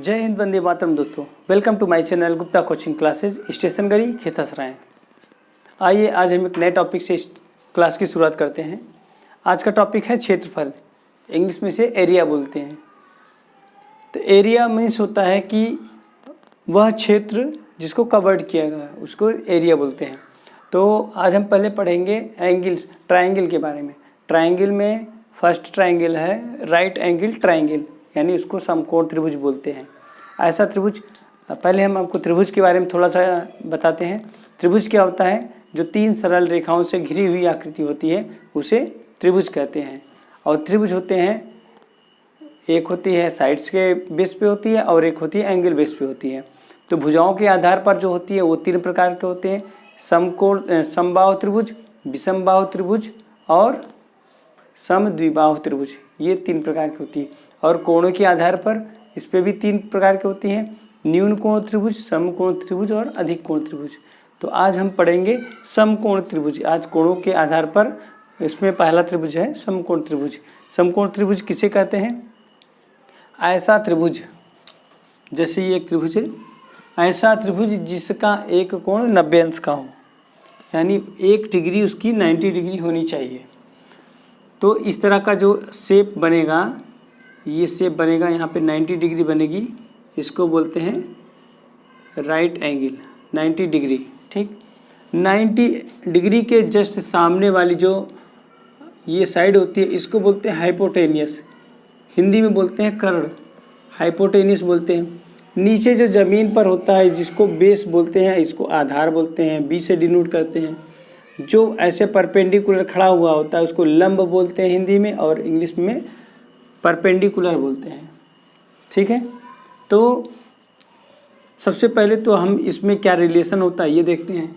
जय हिंद, वंदे मातरम। दोस्तों, welcome to my channel Gupta coaching classes, स्टेशनगरी खेतासराय। आइए आज हम एक नए टॉपिक से इस क्लास की शुरुआत करते हैं। आज का टॉपिक है क्षेत्रफल, इंग्लिश में से एरिया बोलते हैं। तो एरिया मीन्स होता है कि वह क्षेत्र जिसको कवर्ड किया गया है उसको एरिया बोलते हैं। तो आज हम पहले पढ़ेंगे एंगल्स, ट्रायंगल के बारे में। ट्रायंगल में फर्स्ट ट्रायंगल है राइट एंगल ट्रायंगल, यानी उसको समकोण त्रिभुज बोलते हैं। ऐसा त्रिभुज, पहले हम आपको त्रिभुज के बारे में थोड़ा सा बताते हैं। त्रिभुज क्या होता है? जो तीन सरल रेखाओं से घिरी हुई आकृति होती है उसे त्रिभुज कहते हैं। और त्रिभुज होते हैं, एक होती है साइड्स के बेस पे होती है और एक होती है एंगल बेस पे होती है। तो भुजाओं के आधार पर जो होती है वो तीन प्रकार के होते हैं: समकोण समबाहु त्रिभुज, विषमबाहु त्रिभुज और समद्विबाहु त्रिभुज। ये तीन प्रकार की होती है। और कोणों के आधार पर इस पे भी तीन प्रकार की होती हैं: न्यून कोण त्रिभुज, समकोण त्रिभुज और अधिक कोण त्रिभुज। तो आज हम पढ़ेंगे समकोण त्रिभुज। आज कोणों के आधार पर इसमें पहला त्रिभुज है समकोण त्रिभुज। समकोण त्रिभुज किसे कहते हैं? ऐसा त्रिभुज, जैसे ये एक त्रिभुज है, ऐसा त्रिभुज जिसका एक कोण 90 अंश का हो, यानी 1 डिग्री उसकी 90 डिग्री होनी चाहिए। तो इस तरह का जो शेप बनेगा, ये शेप बनेगा, यहाँ पे 90 डिग्री बनेगी, इसको बोलते हैं राइट एंगल 90 डिग्री। ठीक, 90 डिग्री के जस्ट सामने वाली जो ये साइड होती है इसको बोलते हैं हाइपोटेनियस, हिंदी में बोलते हैं कर्ण, हाइपोटेनियस बोलते हैं। नीचे जो ज़मीन पर होता है जिसको बेस बोलते हैं, इसको आधार बोलते हैं, बी से डिनोट करते हैं। जो ऐसे परपेंडिकुलर खड़ा हुआ होता है उसको लंब बोलते हैं हिंदी में, और इंग्लिश में परपेंडिकुलर बोलते हैं। ठीक है, तो सबसे पहले तो हम इसमें क्या रिलेशन होता है ये देखते हैं।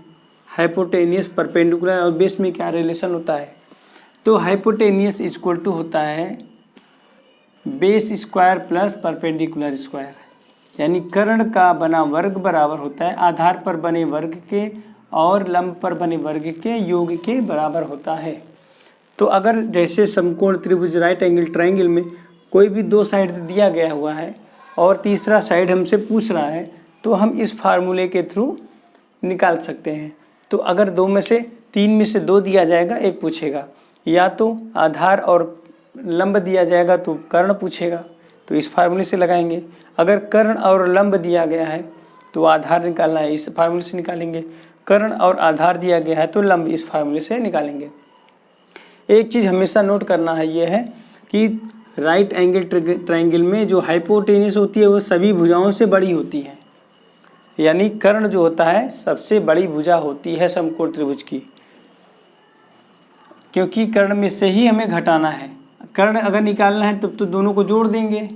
हाइपोटेनियस, परपेंडिकुलर और बेस में क्या रिलेशन होता है? तो हाइपोटेनियस इक्वल टू होता है base square plus perpendicular square, यानी कर्ण का बना वर्ग बराबर होता है आधार पर बने वर्ग के और लंब पर बने वर्ग के योग के बराबर होता है। तो अगर जैसे समकोण त्रिभुज राइट एंगल ट्रायंगल में कोई भी दो साइड दिया गया हुआ है और तीसरा साइड हमसे पूछ रहा है, तो हम इस फार्मूले के थ्रू निकाल सकते हैं। तो अगर दो में से तीन में से दो दिया जाएगा, एक पूछेगा, या तो आधार और लंब दिया जाएगा तो कर्ण पूछेगा, तो इस फार्मूले से लगाएंगे। अगर कर्ण और लंब दिया गया है तो आधार निकालना है, इस फार्मूले से निकालेंगे। कर्ण और आधार दिया गया है तो लंब इस फार्मूले से निकालेंगे। एक चीज़ हमेशा नोट करना है, ये है कि राइट एंगल ट्रायंगल में जो हाइपोटेनियस होती है वो सभी भुजाओं से बड़ी होती है, यानी कर्ण जो होता है सबसे बड़ी भुजा होती है समकोण त्रिभुज की, क्योंकि कर्ण में से ही हमें घटाना है। कर्ण अगर निकालना है तब तो दोनों को जोड़ देंगे,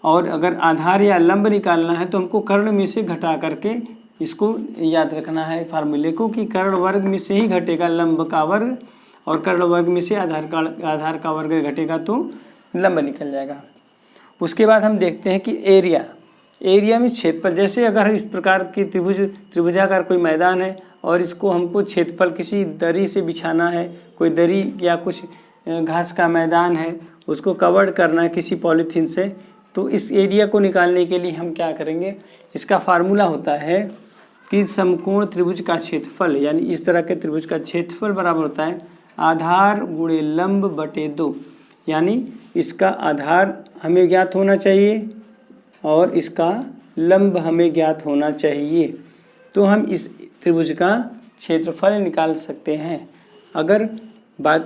और अगर आधार या लंब निकालना है तो हमको कर्ण में से घटा करके इसको याद रखना है फार्मूले को, कि कर्ण वर्ग में से ही घटेगा लंब का वर्ग, और कर्ण वर्ग में से आधार का वर्ग घटेगा तो लंब निकल जाएगा। उसके बाद हम देखते हैं कि एरिया, एरिया में क्षेत्रफल। जैसे अगर इस प्रकार की त्रिभुजाकार कोई मैदान है और इसको हमको क्षेत्रफल किसी दरी से बिछाना है, कोई दरी या कुछ घास का मैदान है उसको कवर्ड करना है किसी पॉलीथीन से, तो इस एरिया को निकालने के लिए हम क्या करेंगे? इसका फार्मूला होता है कि समकोण त्रिभुज का क्षेत्रफल, यानी इस तरह के त्रिभुज का क्षेत्रफल बराबर होता है आधार गुणे लंब बटे 2, यानी इसका आधार हमें ज्ञात होना चाहिए और इसका लंब हमें ज्ञात होना चाहिए, तो हम इस त्रिभुज का क्षेत्रफल निकाल सकते हैं। अगर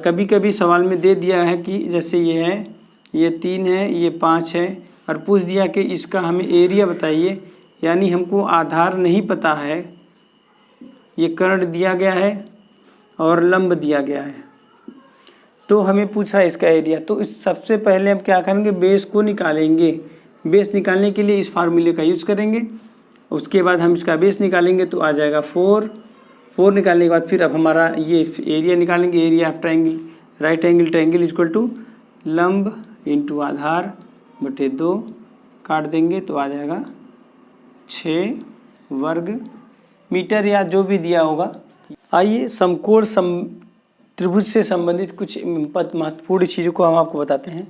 कभी कभी सवाल में दे दिया है कि जैसे ये है, ये 3 है, ये 5 है, और पूछ दिया कि इसका हमें एरिया बताइए, यानी हमको आधार नहीं पता है, ये कर्ण दिया गया है और लंब दिया गया है, तो हमें पूछा है इसका एरिया। तो इस सबसे पहले हम क्या करेंगे? बेस को निकालेंगे। बेस निकालने के लिए इस फार्मूले का यूज़ करेंगे। उसके बाद हम इसका बेस निकालेंगे तो आ जाएगा 4। 4 निकालने के बाद फिर अब हमारा ये एरिया निकालेंगे, area of triangle right angle triangle equal to लंब इंटू आधार बटे 2, काट देंगे तो आ जाएगा 6 वर्ग मीटर या जो भी दिया होगा। आइए समकोण त्रिभुज से संबंधित कुछ महत्वपूर्ण चीज़ों को हम आपको बताते हैं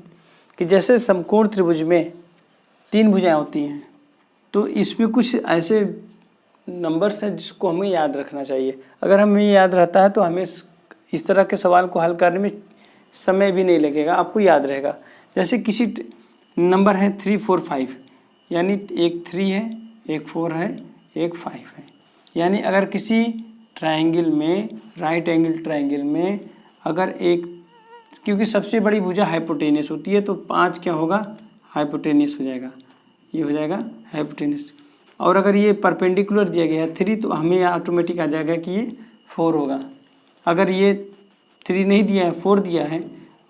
कि जैसे समकोण त्रिभुज में 3 भुजाएं होती हैं, तो इसमें कुछ ऐसे नंबर्स हैं जिसको हमें याद रखना चाहिए। अगर हमें याद रहता है तो हमें इस तरह के सवाल को हल करने में समय भी नहीं लगेगा, आपको याद रहेगा। जैसे किसी नंबर है 3 4 5, यानी एक 3 है, एक 4 है, एक 5 है। यानी अगर किसी ट्रायंगल में, राइट एंगल ट्रायंगल में अगर एक, क्योंकि सबसे बड़ी भुजा हाइपोटेनियस होती है तो 5 क्या होगा, हाइपोटेनियस हो जाएगा, ये हो जाएगा हाइपोटेनियस। और अगर ये परपेंडिकुलर दिया गया है 3 तो हमें ऑटोमेटिक आ जाएगा कि ये 4 होगा। अगर ये 3 नहीं दिया है, 4 दिया है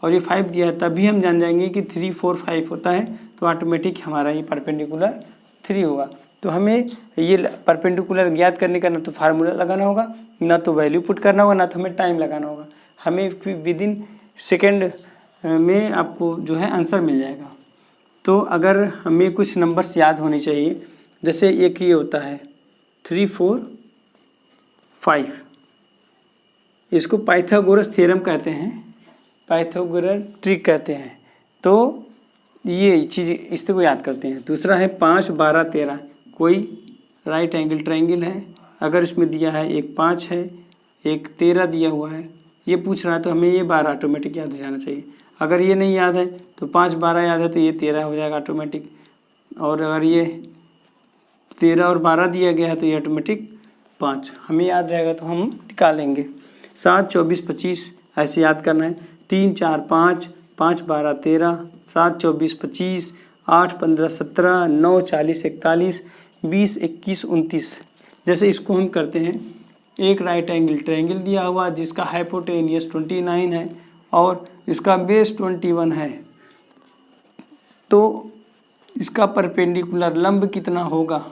और ये 5 दिया है, तभी हम जान जाएंगे कि 3 4 5 होता है, तो ऑटोमेटिक हमारा ये परपेंडिकुलर 3 होगा। तो हमें ये परपेंडिकुलर ज्ञात करने का ना तो फार्मूला लगाना होगा, ना तो वैल्यू पुट करना होगा, ना तो हमें टाइम लगाना होगा। हमें विद इन सेकेंड में आपको जो है आंसर मिल जाएगा। तो अगर हमें कुछ नंबर्स याद होने चाहिए, जैसे एक ये होता है 3 4 5, इसको पाइथागोरस थ्योरम कहते हैं, पाइथागोरस ट्रिक कहते हैं। तो ये चीज़ इसको याद करते हैं। दूसरा है 5 12 13, कोई राइट एंगल ट्रायंगल है, अगर इसमें दिया है एक 5 है, एक 13 दिया हुआ है, ये पूछ रहा है तो हमें ये 12 ऑटोमेटिक याद हो जाना चाहिए। अगर ये नहीं याद है तो 5 12 याद है तो ये 13 हो जाएगा ऑटोमेटिक। और अगर ये 13 और 12 दिया गया है तो ये ऑटोमेटिक 5 हमें याद रहेगा तो हम निकालेंगे। 7 24 25 ऐसे याद करना है। 3 4 5, 5 12 13, 7 24 25, 8 15 17, 9 40 41, 20 21 29। जैसे इसको हम करते हैं, एक राइट एंगल ट्रायंगल दिया हुआ जिसका हाइपोटेनियस 29 है और इसका बेस 21 है, तो इसका परपेंडिकुलर लंब कितना होगा।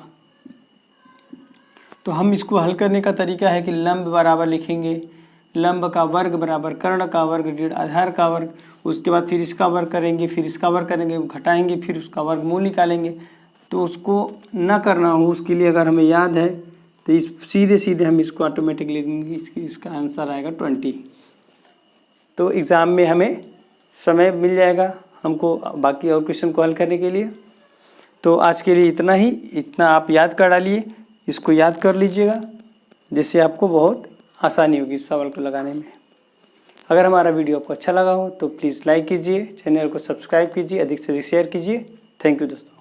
तो हम इसको हल करने का तरीका है कि लंब बराबर लिखेंगे, लंब का वर्ग बराबर कर्ण का वर्ग ऋण आधार का वर्ग, उसके बाद फिर इसका वर्ग करेंगे, फिर इसका वर्ग करेंगे, घटाएंगे, फिर उसका वर्गमूल निकालेंगे। तो उसको ना करना हो उसके लिए अगर हमें याद है तो इस सीधे सीधे हम इसको ऑटोमेटिक लिखेंगे, इसका आंसर आएगा 20। तो एग्ज़ाम में हमें समय मिल जाएगा हमको बाकी और क्वेश्चन को हल करने के लिए। तो आज के लिए इतना ही, इतना आप याद कर डालिए, इसको याद कर लीजिएगा, जिससे आपको बहुत आसानी होगी सवाल को लगाने में। अगर हमारा वीडियो आपको अच्छा लगा हो तो प्लीज़ लाइक कीजिए, चैनल को सब्सक्राइब कीजिए, अधिक से अधिक शेयर कीजिए। थैंक यू दोस्तों।